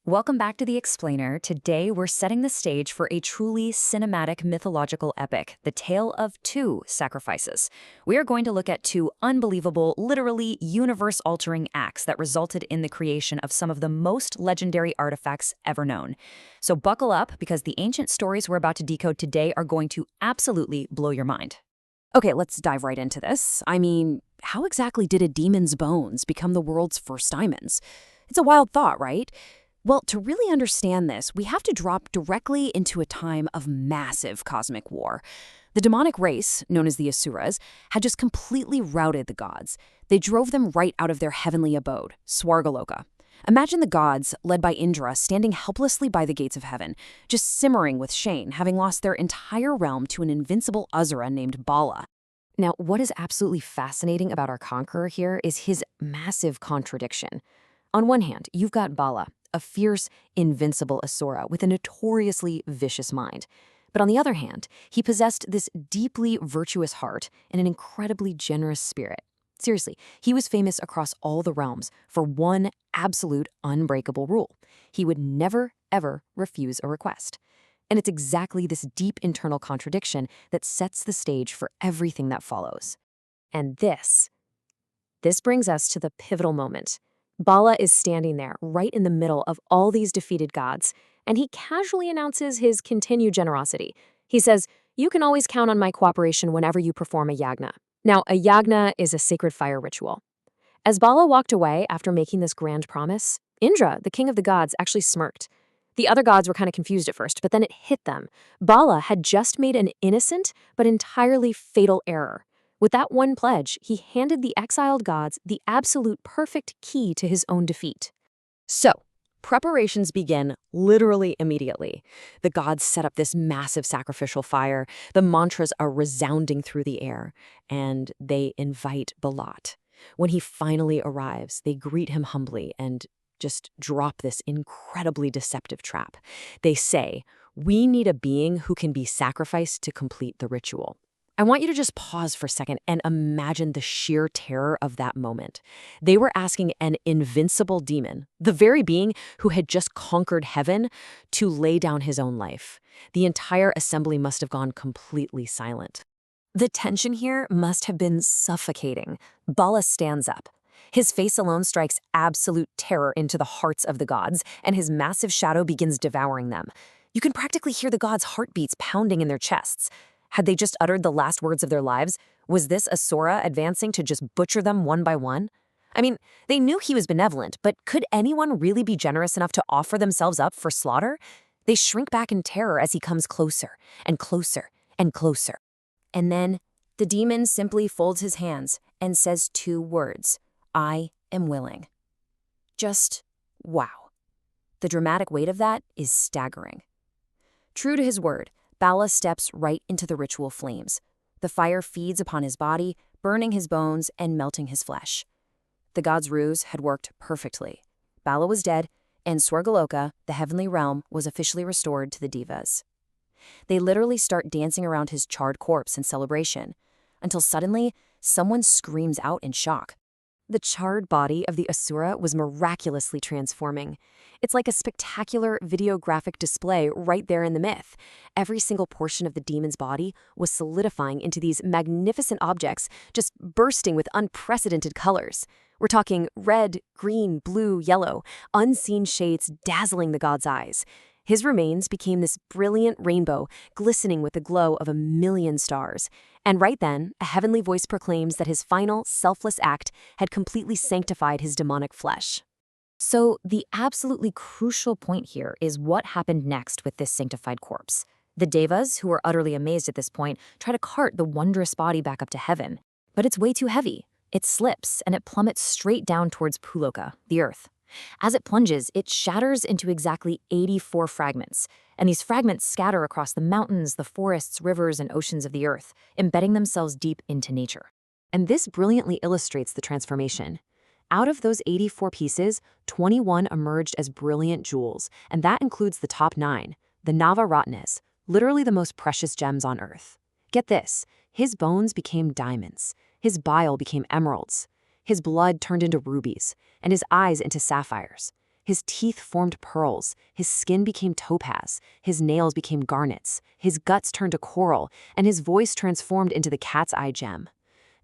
Welcome back to The Explainer. Today, we're setting the stage for a truly cinematic mythological epic, the tale of two sacrifices. We are going to look at two unbelievable, literally universe-altering acts that resulted in the creation of some of the most legendary artifacts ever known. So buckle up, because the ancient stories we're about to decode today are going to absolutely blow your mind. Okay, let's dive right into this. How exactly did a demon's bones become the world's first diamonds? It's a wild thought, right? Well, to really understand this, we have to drop directly into a time of massive cosmic war. The demonic race, known as the Asuras, had just completely routed the gods. They drove them right out of their heavenly abode, Swargaloka. Imagine the gods, led by Indra, standing helplessly by the gates of heaven, just simmering with shame, having lost their entire realm to an invincible Asura named Bala. Now, what is absolutely fascinating about our conqueror here is his massive contradiction. On one hand, you've got Bala, a fierce, invincible Asura with a notoriously vicious mind. But on the other hand, he possessed this deeply virtuous heart and an incredibly generous spirit. Seriously, he was famous across all the realms for one absolute unbreakable rule. He would never, ever refuse a request. And it's exactly this deep internal contradiction that sets the stage for everything that follows. And this brings us to the pivotal moment. Bala is standing there, right in the middle of all these defeated gods, and he casually announces his continued generosity. He says, "You can always count on my cooperation whenever you perform a yagna." Now, a yagna is a sacred fire ritual. As Bala walked away after making this grand promise, Indra, the king of the gods, actually smirked. The other gods were kind of confused at first, but then it hit them. Bala had just made an innocent but entirely fatal error. With that one pledge, he handed the exiled gods the absolute perfect key to his own defeat. So, preparations begin literally immediately. The gods set up this massive sacrificial fire, the mantras are resounding through the air, and they invite Balat. When he finally arrives, they greet him humbly and just drop this incredibly deceptive trap. They say, "We need a being who can be sacrificed to complete the ritual." I want you to just pause for a second and imagine the sheer terror of that moment. They were asking an invincible demon, the very being who had just conquered heaven, to lay down his own life. The entire assembly must have gone completely silent. The tension here must have been suffocating. Bala stands up. His face alone strikes absolute terror into the hearts of the gods, and his massive shadow begins devouring them. You can practically hear the gods' heartbeats pounding in their chests. Had they just uttered the last words of their lives? Was this Asura advancing to just butcher them one by one? They knew he was benevolent, but could anyone really be generous enough to offer themselves up for slaughter? They shrink back in terror as he comes closer and closer and closer. And then the demon simply folds his hands and says two words: "I am willing." Just wow. The dramatic weight of that is staggering. True to his word, Bala steps right into the ritual flames. The fire feeds upon his body, burning his bones and melting his flesh. The god's ruse had worked perfectly. Bala was dead, and Swargaloka, the heavenly realm, was officially restored to the Devas. They literally start dancing around his charred corpse in celebration, until suddenly, someone screams out in shock. The charred body of the Asura was miraculously transforming. It's like a spectacular videographic display right there in the myth. Every single portion of the demon's body was solidifying into these magnificent objects, just bursting with unprecedented colors. We're talking red, green, blue, yellow, unseen shades dazzling the god's eyes. His remains became this brilliant rainbow, glistening with the glow of 1,000,000 stars. And right then, a heavenly voice proclaims that his final, selfless act had completely sanctified his demonic flesh. So the absolutely crucial point here is what happened next with this sanctified corpse. The Devas, who are utterly amazed at this point, try to cart the wondrous body back up to heaven. But it's way too heavy. It slips, and it plummets straight down towards Puloka, the earth. As it plunges, it shatters into exactly 84 fragments, and these fragments scatter across the mountains, the forests, rivers, and oceans of the earth, embedding themselves deep into nature. And this brilliantly illustrates the transformation. Out of those 84 pieces, 21 emerged as brilliant jewels, and that includes the top 9, the Navaratnas, literally the most precious gems on earth. Get this, his bones became diamonds, his bile became emeralds, his blood turned into rubies, and his eyes into sapphires. His teeth formed pearls, his skin became topaz, his nails became garnets, his guts turned to coral, and his voice transformed into the cat's eye gem.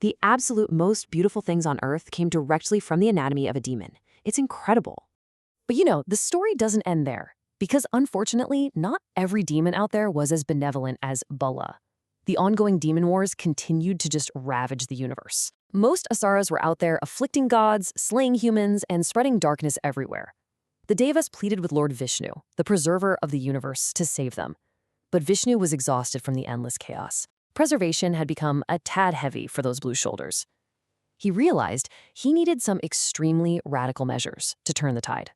The absolute most beautiful things on earth came directly from the anatomy of a demon. It's incredible. But the story doesn't end there, because unfortunately, not every demon out there was as benevolent as Bala. The ongoing demon wars continued to just ravage the universe. Most Asaras were out there afflicting gods, slaying humans, and spreading darkness everywhere. The Devas pleaded with Lord Vishnu, the preserver of the universe, to save them. But Vishnu was exhausted from the endless chaos. Preservation had become a tad heavy for those blue shoulders. He realized he needed some extremely radical measures to turn the tide.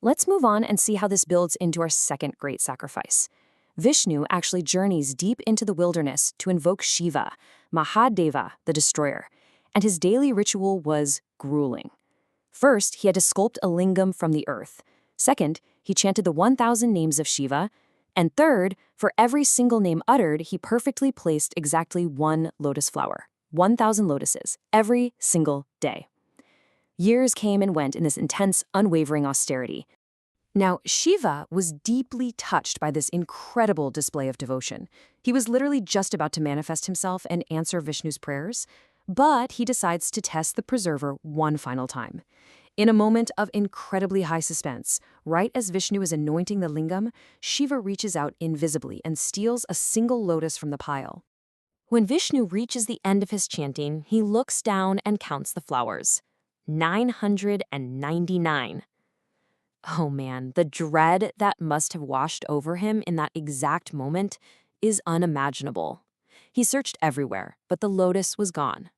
Let's move on and see how this builds into our second great sacrifice. Vishnu actually journeys deep into the wilderness to invoke Shiva, Mahadeva, the destroyer, and his daily ritual was grueling. First, he had to sculpt a lingam from the earth. Second, he chanted the 1,000 names of Shiva. And third, for every single name uttered, he perfectly placed exactly one lotus flower, 1,000 lotuses, every single day. Years came and went in this intense, unwavering austerity. Now, Shiva was deeply touched by this incredible display of devotion. He was literally just about to manifest himself and answer Vishnu's prayers, but he decides to test the preserver one final time. In a moment of incredibly high suspense, right as Vishnu is anointing the lingam, Shiva reaches out invisibly and steals a single lotus from the pile. When Vishnu reaches the end of his chanting, he looks down and counts the flowers. 999. Oh man, the dread that must have washed over him in that exact moment is unimaginable. He searched everywhere, but the lotus was gone.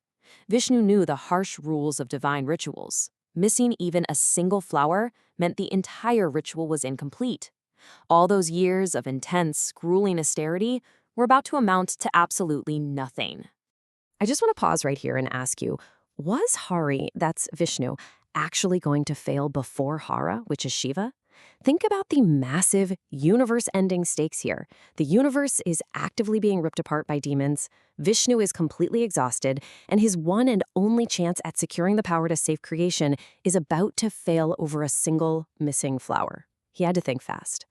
Vishnu knew the harsh rules of divine rituals. Missing even a single flower meant the entire ritual was incomplete. All those years of intense, grueling austerity were about to amount to absolutely nothing. I just want to pause right here and ask you, was Hari, that's Vishnu, actually going to fail before Hara, which is Shiva? Think about the massive, universe-ending stakes here. The universe is actively being ripped apart by demons, Vishnu is completely exhausted, and his one and only chance at securing the power to save creation is about to fail over a single missing flower. He had to think fast.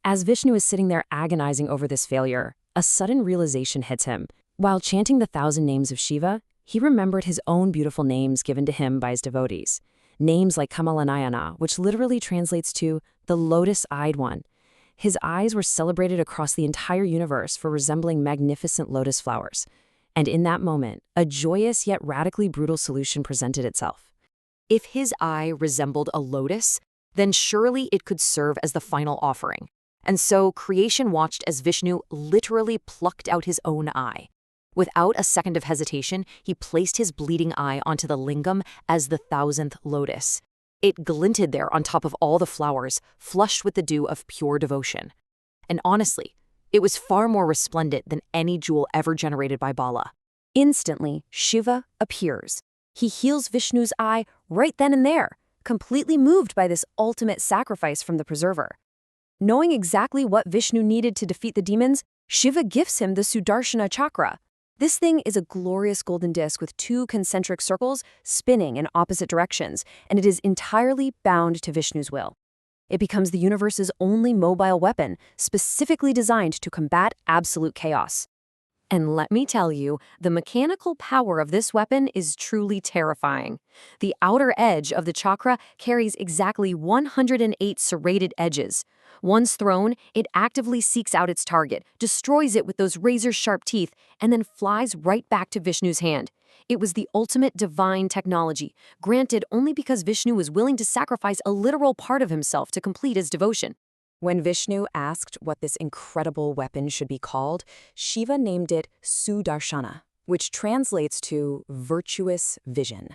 As Vishnu is sitting there agonizing over this failure, a sudden realization hits him. While chanting the 1,000 names of Shiva, he remembered his own beautiful names given to him by his devotees. Names like Kamalanayana, which literally translates to the lotus-eyed one. His eyes were celebrated across the entire universe for resembling magnificent lotus flowers. And in that moment, a joyous yet radically brutal solution presented itself. If his eye resembled a lotus, then surely it could serve as the final offering. And so creation watched as Vishnu literally plucked out his own eye. Without a second of hesitation, he placed his bleeding eye onto the lingam as the 1,000th lotus. It glinted there on top of all the flowers, flushed with the dew of pure devotion. And honestly, it was far more resplendent than any jewel ever generated by Bala. Instantly, Shiva appears. He heals Vishnu's eye right then and there, completely moved by this ultimate sacrifice from the preserver. Knowing exactly what Vishnu needed to defeat the demons, Shiva gifts him the Sudarshana Chakra. This thing is a glorious golden disc with 2 concentric circles spinning in opposite directions, and it is entirely bound to Vishnu's will. It becomes the universe's only mobile weapon, specifically designed to combat absolute chaos. And let me tell you, the mechanical power of this weapon is truly terrifying. The outer edge of the chakra carries exactly 108 serrated edges. Once thrown, it actively seeks out its target, destroys it with those razor-sharp teeth, and then flies right back to Vishnu's hand. It was the ultimate divine technology, granted only because Vishnu was willing to sacrifice a literal part of himself to complete his devotion. When Vishnu asked what this incredible weapon should be called, Shiva named it Sudarshana, which translates to virtuous vision.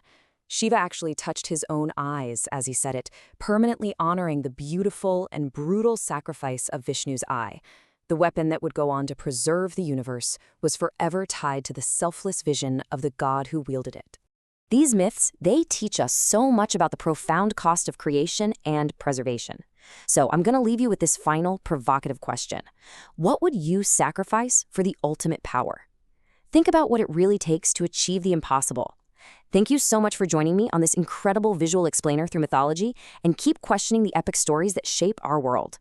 Shiva actually touched his own eyes as he said it, permanently honoring the beautiful and brutal sacrifice of Vishnu's eye. The weapon that would go on to preserve the universe was forever tied to the selfless vision of the god who wielded it. These myths, they teach us so much about the profound cost of creation and preservation. So I'm going to leave you with this final provocative question. What would you sacrifice for the ultimate power? Think about what it really takes to achieve the impossible. Thank you so much for joining me on this incredible visual explainer through mythology, and keep questioning the epic stories that shape our world.